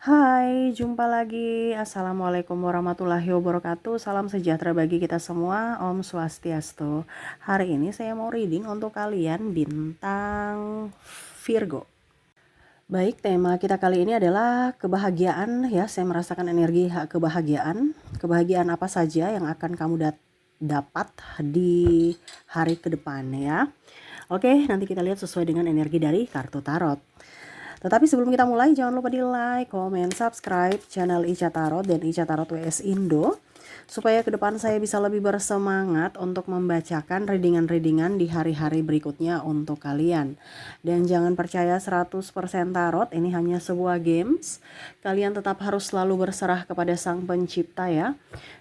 Hai, jumpa lagi. Assalamualaikum warahmatullahi wabarakatuh. Salam sejahtera bagi kita semua. Om Swastiastu. Hari ini saya mau reading untuk kalian bintang Virgo. Baik, tema kita kali ini adalah kebahagiaan ya. Saya merasakan energi kebahagiaan. Kebahagiaan apa saja yang akan kamu dapat di hari ke depan ya. Oke, nanti kita lihat sesuai dengan energi dari kartu tarot. Tetapi sebelum kita mulai, jangan lupa di like, komen, subscribe channel Ica Tarot dan Ica Tarot WS Indo, supaya ke depan saya bisa lebih bersemangat untuk membacakan readingan-readingan di hari-hari berikutnya untuk kalian. Dan jangan percaya 100% tarot, ini hanya sebuah games. Kalian tetap harus selalu berserah kepada Sang Pencipta ya.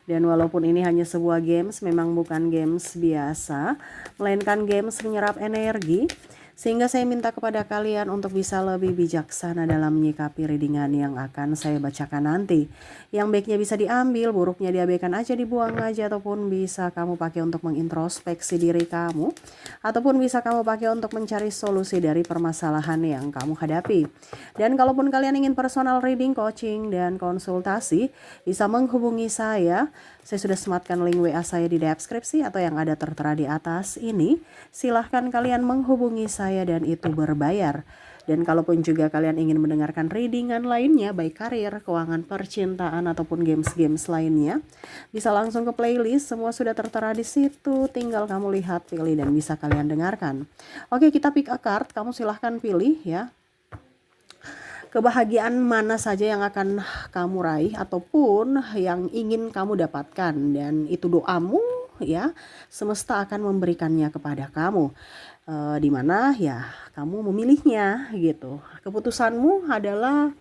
Dan walaupun ini hanya sebuah games, memang bukan games biasa, melainkan games menyerap energi. Sehingga saya minta kepada kalian untuk bisa lebih bijaksana dalam menyikapi readingan yang akan saya bacakan nanti. Yang baiknya bisa diambil, buruknya diabaikan aja, dibuang aja, ataupun bisa kamu pakai untuk mengintrospeksi diri kamu, ataupun bisa kamu pakai untuk mencari solusi dari permasalahan yang kamu hadapi. Dan kalaupun kalian ingin personal reading, coaching, dan konsultasi, bisa menghubungi saya. Saya sudah sematkan link WA saya di deskripsi atau yang ada tertera di atas ini. Silahkan kalian menghubungi saya dan itu berbayar. Dan kalaupun juga kalian ingin mendengarkan readingan lainnya, baik karir, keuangan, percintaan, ataupun games-games lainnya, bisa langsung ke playlist. Semua sudah tertera di situ. Tinggal kamu lihat, pilih, dan bisa kalian dengarkan. Oke, kita pick a card. Kamu silahkan pilih ya. Kebahagiaan mana saja yang akan kamu raih ataupun yang ingin kamu dapatkan, dan itu doamu ya, semesta akan memberikannya kepada kamu, dimana ya kamu memilihnya gitu. Keputusanmu adalah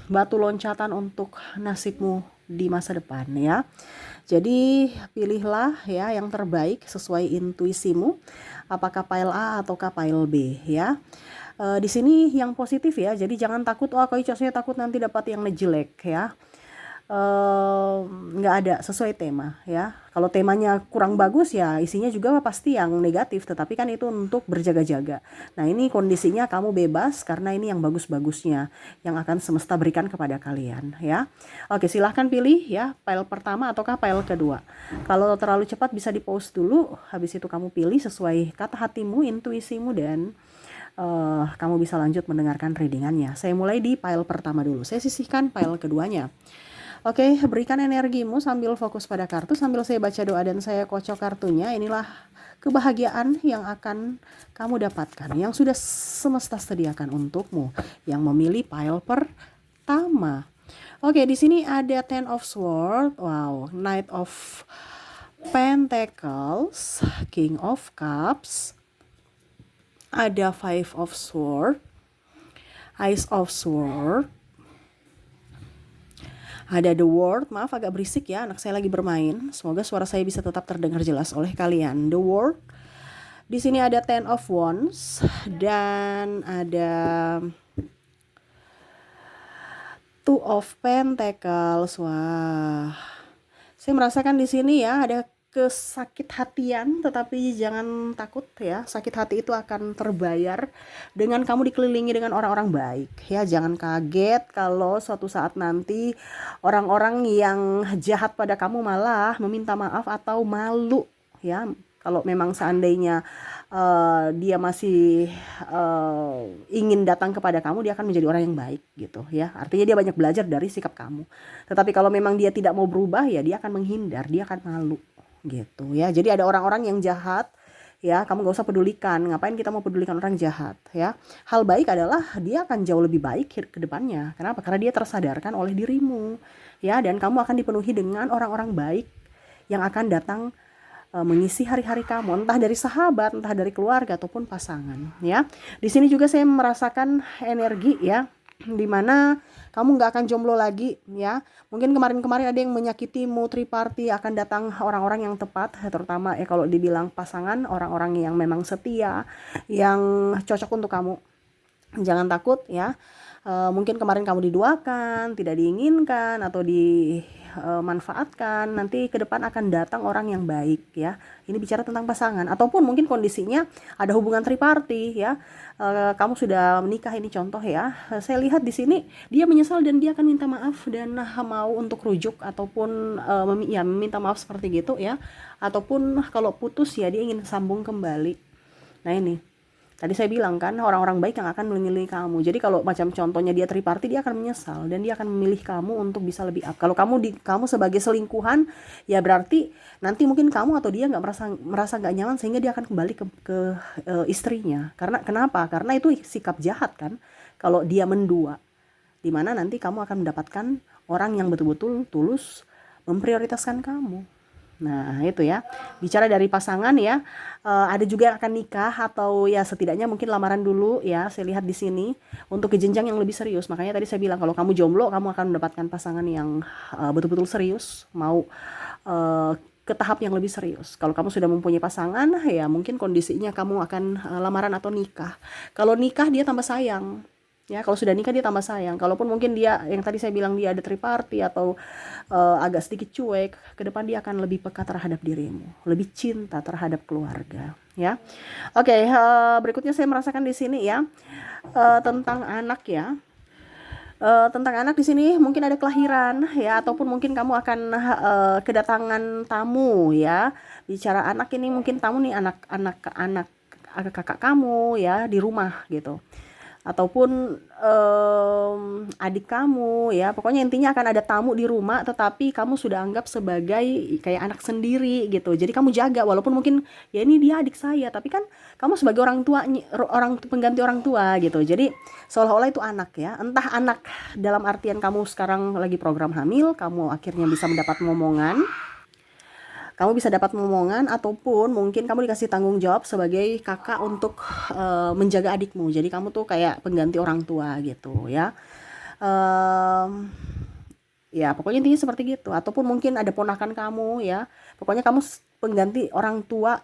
batu loncatan untuk nasibmu di masa depan ya. Jadi pilihlah ya yang terbaik sesuai intuisimu, apakah pile A ataukah pile B ya. Di sini yang positif ya, jadi jangan takut, oh kok saya takut nanti dapat yang jelek ya. Nggak ada, sesuai tema ya. Kalau temanya kurang bagus ya isinya juga pasti yang negatif, tetapi kan itu untuk berjaga-jaga. Nah ini kondisinya kamu bebas karena ini yang bagus-bagusnya yang akan semesta berikan kepada kalian ya. Oke, silahkan pilih ya, pile pertama ataukah pile kedua. Kalau terlalu cepat bisa di pause dulu, habis itu kamu pilih sesuai kata hatimu, intuisimu, dan kamu bisa lanjut mendengarkan readingannya. Saya mulai di pile pertama dulu. Saya sisihkan pile keduanya. Oke, berikan energimu sambil fokus pada kartu, sambil saya baca doa dan saya kocok kartunya. Inilah kebahagiaan yang akan kamu dapatkan, yang sudah semesta sediakan untukmu, yang memilih pile pertama. Oke, di sini ada Ten of Swords, wow, Knight of Pentacles, King of Cups, ada Five of Swords, Ace of Swords, ada The World. Maaf agak berisik ya, anak saya lagi bermain. Semoga suara saya bisa tetap terdengar jelas oleh kalian. The World. Di sini ada Ten of Wands dan ada Two of Pentacles. Wah, saya merasakan di sini ya ada kesakit hatian, tetapi jangan takut ya, sakit hati itu akan terbayar dengan kamu dikelilingi dengan orang-orang baik ya. Jangan kaget kalau suatu saat nanti orang-orang yang jahat pada kamu malah meminta maaf atau malu ya. Kalau memang seandainya dia masih ingin datang kepada kamu, dia akan menjadi orang yang baik gitu ya. Artinya dia banyak belajar dari sikap kamu. Tetapi kalau memang dia tidak mau berubah ya, dia akan menghindar, dia akan malu gitu ya. Jadi ada orang-orang yang jahat ya, kamu gak usah pedulikan. Ngapain kita mau pedulikan orang jahat ya. Hal baik adalah dia akan jauh lebih baik ke depannya. Kenapa? Karena dia tersadarkan oleh dirimu ya, dan kamu akan dipenuhi dengan orang-orang baik yang akan datang mengisi hari-hari kamu, entah dari sahabat, entah dari keluarga ataupun pasangan ya. Di sini juga saya merasakan energi ya, dimana kamu nggak akan jomblo lagi ya. Mungkin kemarin-kemarin ada yang menyakitimu, triparty, akan datang orang-orang yang tepat, terutama kalau dibilang pasangan, orang-orang yang memang setia, yang cocok untuk kamu. Jangan takut ya. Mungkin kemarin kamu diduakan, tidak diinginkan atau dimanfaatkan, nanti ke depan akan datang orang yang baik ya. Ini bicara tentang pasangan, ataupun mungkin kondisinya ada hubungan triparti ya. Kamu sudah menikah, ini contoh ya. Saya lihat di sini dia menyesal dan dia akan minta maaf dan mau untuk rujuk ataupun ya meminta maaf seperti gitu ya. Ataupun kalau putus ya dia ingin sambung kembali. Nah ini tadi saya bilang kan, orang-orang baik yang akan memilih kamu. Jadi kalau macam contohnya dia triparti, dia akan menyesal dan dia akan memilih kamu untuk bisa lebih up. Kalau kamu sebagai selingkuhan, ya berarti nanti mungkin kamu atau dia nggak merasa nggak nyaman sehingga dia akan kembali ke istrinya. Karena kenapa? Karena itu sikap jahat kan. Kalau dia mendua, dimana nanti kamu akan mendapatkan orang yang betul-betul tulus memprioritaskan kamu. Nah itu ya, bicara dari pasangan ya, ada juga yang akan nikah atau ya setidaknya mungkin lamaran dulu ya. Saya lihat di sini untuk ke jenjang yang lebih serius. Makanya tadi saya bilang kalau kamu jomblo, kamu akan mendapatkan pasangan yang betul-betul serius, mau ke tahap yang lebih serius. Kalau kamu sudah mempunyai pasangan, ya mungkin kondisinya kamu akan lamaran atau nikah. Kalau nikah dia tambah sayang. Ya, kalau sudah nikah dia tambah sayang. Kalaupun mungkin dia yang tadi saya bilang dia ada triparti atau agak sedikit cuek, ke depan dia akan lebih peka terhadap dirimu, lebih cinta terhadap keluarga, ya. Oke, berikutnya saya merasakan di sini ya tentang anak ya. Tentang anak di sini mungkin ada kelahiran ya, ataupun mungkin kamu akan kedatangan tamu ya. Bicara anak ini mungkin tamu nih, anak kakak kamu ya di rumah gitu, ataupun adik kamu ya. Pokoknya intinya akan ada tamu di rumah, tetapi kamu sudah anggap sebagai kayak anak sendiri gitu. Jadi kamu jaga, walaupun mungkin ya ini dia adik saya, tapi kan kamu sebagai orang tua, orang pengganti orang tua gitu. Jadi seolah-olah itu anak ya. Entah anak dalam artian kamu sekarang lagi program hamil, kamu akhirnya bisa mendapat momongan, ataupun mungkin kamu dikasih tanggung jawab sebagai kakak untuk menjaga adikmu. Jadi kamu tuh kayak pengganti orang tua gitu ya. Ya pokoknya intinya seperti gitu. Ataupun mungkin ada ponakan kamu ya, pokoknya kamu pengganti orang tua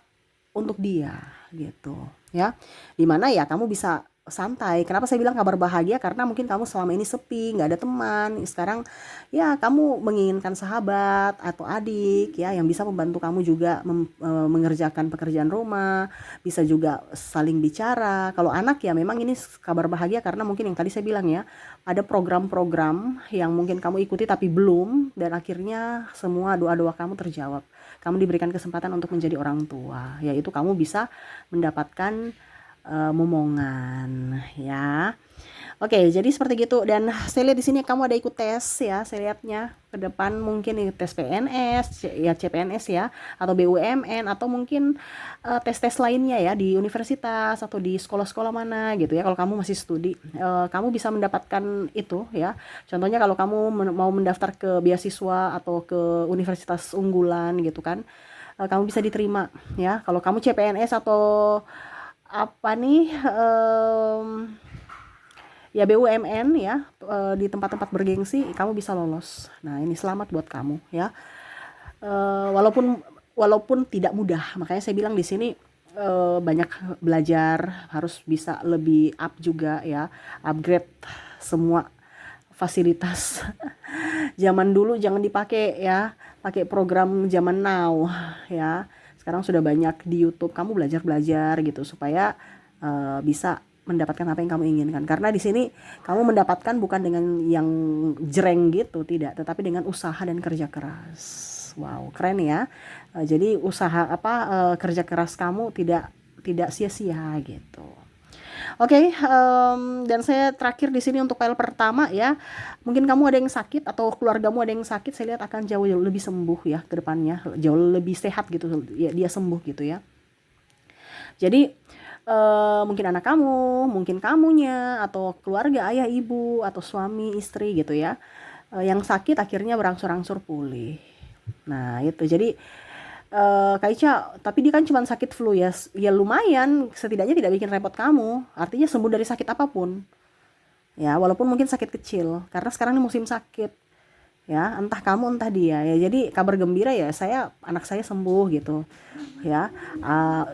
untuk dia gitu ya. Dimana ya kamu bisa santai. Kenapa saya bilang kabar bahagia? Karena mungkin kamu selama ini sepi, nggak ada teman. Sekarang ya kamu menginginkan sahabat atau adik ya yang bisa membantu kamu juga mengerjakan pekerjaan rumah, bisa juga saling bicara. Kalau anak ya memang ini kabar bahagia karena mungkin yang tadi saya bilang ya, ada program-program yang mungkin kamu ikuti tapi belum, dan akhirnya semua doa-doa kamu terjawab. Kamu diberikan kesempatan untuk menjadi orang tua, yaitu kamu bisa mendapatkan momongan ya. Oke, jadi seperti gitu. Dan saya lihat di sini kamu ada ikut tes ya. Saya lihatnya ke depan mungkin tes PNS ya, CPNS ya, atau BUMN, atau mungkin tes-tes lainnya ya di universitas atau di sekolah-sekolah mana gitu ya. Kalau kamu masih studi, kamu bisa mendapatkan itu ya. Contohnya kalau kamu mau mendaftar ke beasiswa atau ke universitas unggulan gitu kan, kamu bisa diterima ya. Kalau kamu CPNS atau apa nih ya BUMN ya, di tempat-tempat bergengsi kamu bisa lolos. Nah ini selamat buat kamu ya. Walaupun tidak mudah, makanya saya bilang di sini banyak belajar, harus bisa lebih up juga ya, upgrade semua fasilitas. Zaman dulu jangan dipakai ya, pakai program zaman now ya. Sekarang sudah banyak di YouTube, kamu belajar gitu supaya bisa mendapatkan apa yang kamu inginkan. Karena di sini kamu mendapatkan bukan dengan yang jreng gitu, tidak, tetapi dengan usaha dan kerja keras. Wow, keren ya. Jadi usaha kerja keras kamu tidak sia-sia gitu. Oke, dan saya terakhir di sini untuk file pertama ya. Mungkin kamu ada yang sakit atau keluargamu ada yang sakit, saya lihat akan jauh lebih sembuh ya ke depannya, jauh lebih sehat gitu ya, dia sembuh gitu ya. Jadi mungkin anak kamu, mungkin kamunya, atau keluarga ayah ibu atau suami istri gitu ya, yang sakit akhirnya berangsur-angsur pulih. Nah itu jadi Kak Ica, tapi dia kan cuma sakit flu ya, ya lumayan, setidaknya tidak bikin repot kamu, artinya sembuh dari sakit apapun ya, walaupun mungkin sakit kecil, karena sekarang ini musim sakit ya, entah kamu entah dia ya. Jadi kabar gembira ya, anak saya sembuh gitu ya,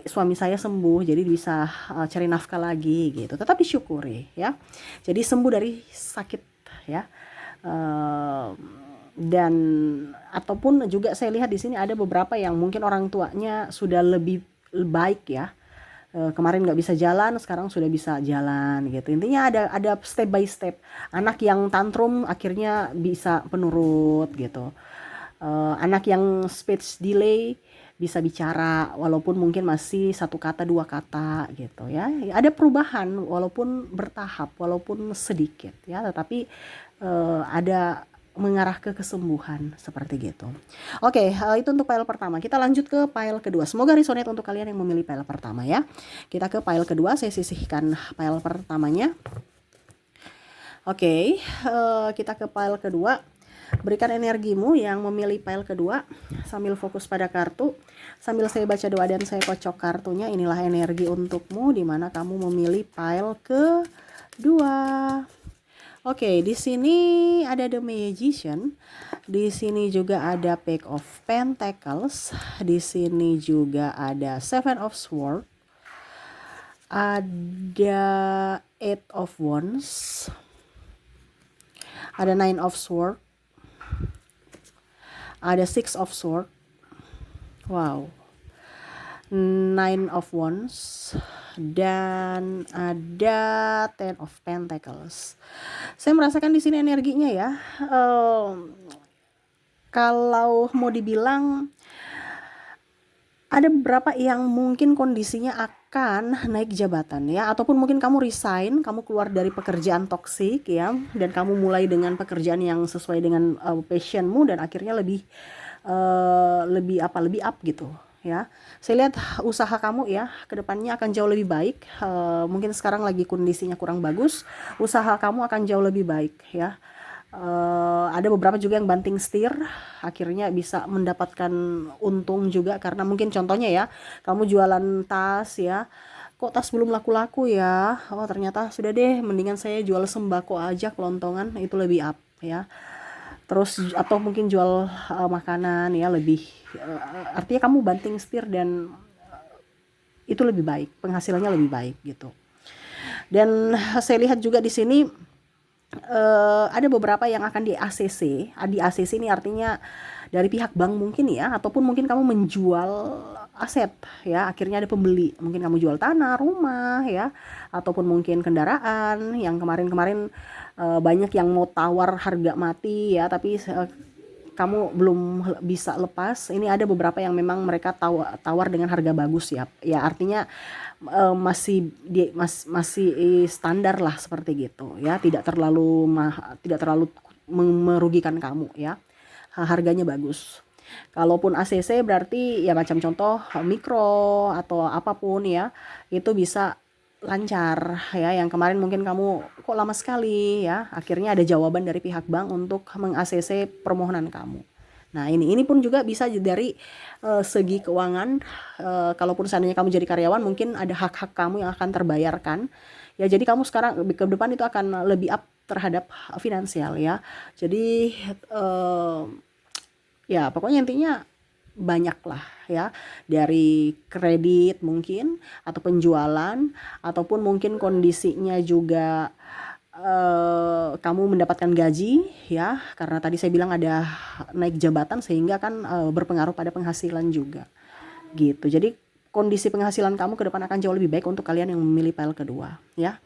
suami saya sembuh jadi bisa cari nafkah lagi gitu, tetap disyukuri ya. Jadi sembuh dari sakit ya. Uh, dan ataupun juga saya lihat di sini ada beberapa yang mungkin orang tuanya sudah lebih baik ya. Kemarin nggak bisa jalan, sekarang sudah bisa jalan gitu. Intinya ada step by step. Anak yang tantrum akhirnya bisa penurut gitu. Anak yang speech delay bisa bicara walaupun mungkin masih satu kata dua kata gitu ya. Ada perubahan walaupun bertahap, walaupun sedikit ya, tetapi ada mengarah ke kesembuhan seperti gitu. Oke, itu untuk file pertama. Kita lanjut ke file kedua. Semoga resonate untuk kalian yang memilih file pertama ya. Kita ke file kedua, saya sisihkan file pertamanya. Oke, kita ke file kedua. Berikan energimu yang memilih file kedua sambil fokus pada kartu. Sambil saya baca doa dan saya kocok kartunya, inilah energi untukmu di mana kamu memilih file kedua. Oke, di sini ada The Magician. Di sini juga ada Page of Pentacles. Di sini juga ada Seven of Swords. Ada Eight of Wands. Ada Nine of Swords. Ada Six of Swords. Wow. Nine of Wands. Dan ada Ten of Pentacles. Saya merasakan di sini energinya ya. Kalau mau dibilang ada beberapa yang mungkin kondisinya akan naik jabatan ya, ataupun mungkin kamu resign, kamu keluar dari pekerjaan toksik ya, dan kamu mulai dengan pekerjaan yang sesuai dengan passionmu dan akhirnya lebih up gitu ya. Saya lihat usaha kamu ya kedepannya akan jauh lebih baik. Mungkin sekarang lagi kondisinya kurang bagus, usaha kamu akan jauh lebih baik ya. Ada beberapa juga yang banting setir, akhirnya bisa mendapatkan untung juga, karena mungkin contohnya ya, kamu jualan tas ya, kok tas belum laku-laku ya, oh ternyata sudah deh, mendingan saya jual sembako aja kelontongan, itu lebih up ya. Terus atau mungkin jual makanan ya, lebih artinya kamu banting setir dan itu lebih baik, penghasilannya lebih baik gitu. Dan saya lihat juga di sini ada beberapa yang akan di ACC. Di ACC ini artinya dari pihak bank mungkin ya, ataupun mungkin kamu menjual aset ya, akhirnya ada pembeli. Mungkin kamu jual tanah, rumah ya, ataupun mungkin kendaraan yang kemarin-kemarin banyak yang mau tawar harga mati ya, tapi kamu belum bisa lepas. Ini ada beberapa yang memang mereka tawar dengan harga bagus ya. Ya artinya masih standar lah seperti gitu ya, tidak terlalu merugikan kamu ya. Harganya bagus. Kalaupun ACC berarti ya macam contoh mikro atau apapun ya, itu bisa lancar ya. Yang kemarin mungkin kamu kok lama sekali ya, akhirnya ada jawaban dari pihak bank untuk meng-ACC permohonan kamu. Nah ini pun juga bisa dari segi keuangan. Kalaupun seandainya kamu jadi karyawan, mungkin ada hak-hak kamu yang akan terbayarkan ya. Jadi kamu sekarang ke depan itu akan lebih up terhadap finansial ya. Jadi ya pokoknya intinya banyak lah ya, dari kredit mungkin atau penjualan, ataupun mungkin kondisinya juga kamu mendapatkan gaji ya, karena tadi saya bilang ada naik jabatan sehingga kan berpengaruh pada penghasilan juga gitu. Jadi kondisi penghasilan kamu ke depan akan jauh lebih baik untuk kalian yang memilih file kedua ya.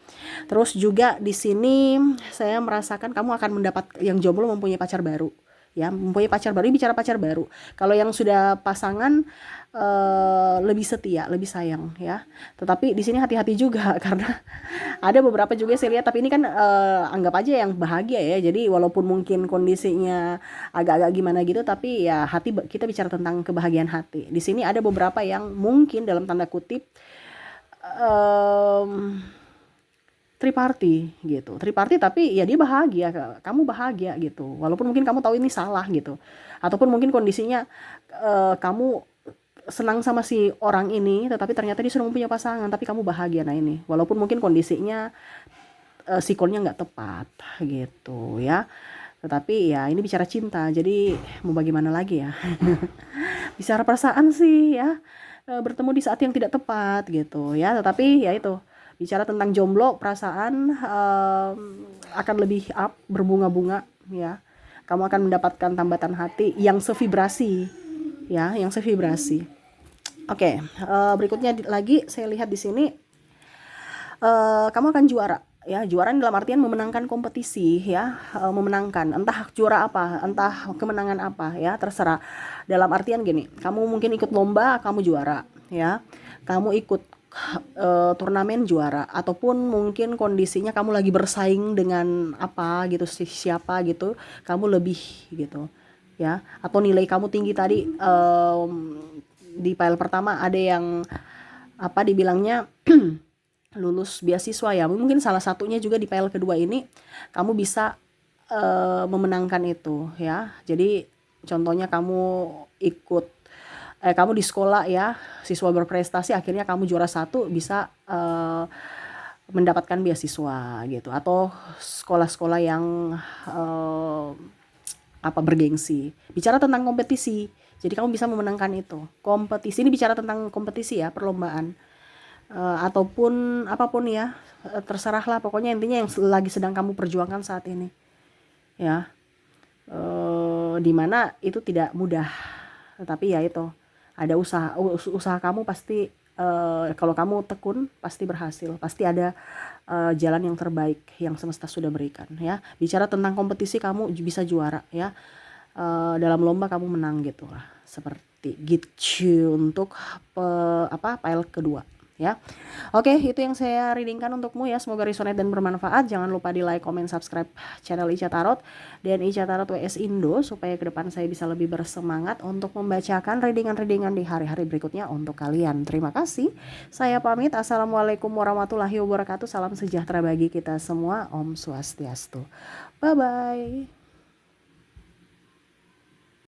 Terus juga di sini saya merasakan kamu akan mendapat, yang jomblo mempunyai pacar baru ya, mempunyai pacar baru. Ini bicara pacar baru. Kalau yang sudah pasangan lebih setia, lebih sayang ya. Tetapi di sini hati-hati juga karena ada beberapa juga saya lihat, tapi ini kan anggap aja yang bahagia ya. Jadi walaupun mungkin kondisinya agak-agak gimana gitu, tapi ya hati, kita bicara tentang kebahagiaan hati. Di sini ada beberapa yang mungkin dalam tanda kutip triparty gitu, triparty tapi ya dia bahagia, kamu bahagia gitu, walaupun mungkin kamu tahu ini salah gitu, ataupun mungkin kondisinya kamu senang sama si orang ini, tetapi ternyata dia sudah mempunyai pasangan, tapi kamu bahagia. Nah ini, walaupun mungkin kondisinya sikonnya nggak tepat gitu ya. Tetapi ya ini bicara cinta, jadi mau bagaimana lagi ya. Bicara perasaan sih ya, bertemu di saat yang tidak tepat gitu ya. Tetapi ya itu, bicara tentang jomblo, perasaan akan lebih up, berbunga-bunga ya. Kamu akan mendapatkan tambatan hati yang sevibrasi ya, yang sevibrasi. Oke, berikutnya lagi saya lihat di sini, kamu akan juara ya. Juara dalam artian memenangkan kompetisi ya, memenangkan entah juara apa, entah kemenangan apa ya, terserah. Dalam artian gini, kamu mungkin ikut lomba, kamu juara ya, kamu ikut turnamen juara, ataupun mungkin kondisinya kamu lagi bersaing dengan apa gitu, siapa gitu, kamu lebih gitu ya, atau nilai kamu tinggi tadi. Di file pertama ada yang apa dibilangnya lulus beasiswa ya, mungkin salah satunya juga di file kedua ini kamu bisa memenangkan itu ya. Jadi contohnya ikut kamu di sekolah ya, siswa berprestasi, akhirnya kamu juara satu, bisa mendapatkan beasiswa gitu, atau sekolah-sekolah yang bergengsi. Bicara tentang kompetisi, jadi kamu bisa memenangkan itu. Kompetisi ini bicara tentang kompetisi ya, perlombaan. Ataupun apapun ya, terserahlah, pokoknya intinya yang lagi sedang kamu perjuangkan saat ini ya. Dimana itu tidak mudah, tetapi ya itu, ada usaha kamu pasti, kalau kamu tekun pasti berhasil, pasti ada jalan yang terbaik yang semesta sudah berikan ya. Bicara tentang kompetisi, kamu bisa juara ya, dalam lomba kamu menang gitu lah, seperti gitu untuk file kedua ya. Oke, itu yang saya readingkan untukmu ya. Semoga resonate dan bermanfaat. Jangan lupa di like, comment, subscribe channel Ica Tarot dan Ica Tarot WS Indo, supaya ke depan saya bisa lebih bersemangat untuk membacakan readingan-readingan di hari-hari berikutnya untuk kalian. Terima kasih. Saya pamit. Assalamualaikum warahmatullahi wabarakatuh. Salam sejahtera bagi kita semua. Om Swastiastu. Bye bye.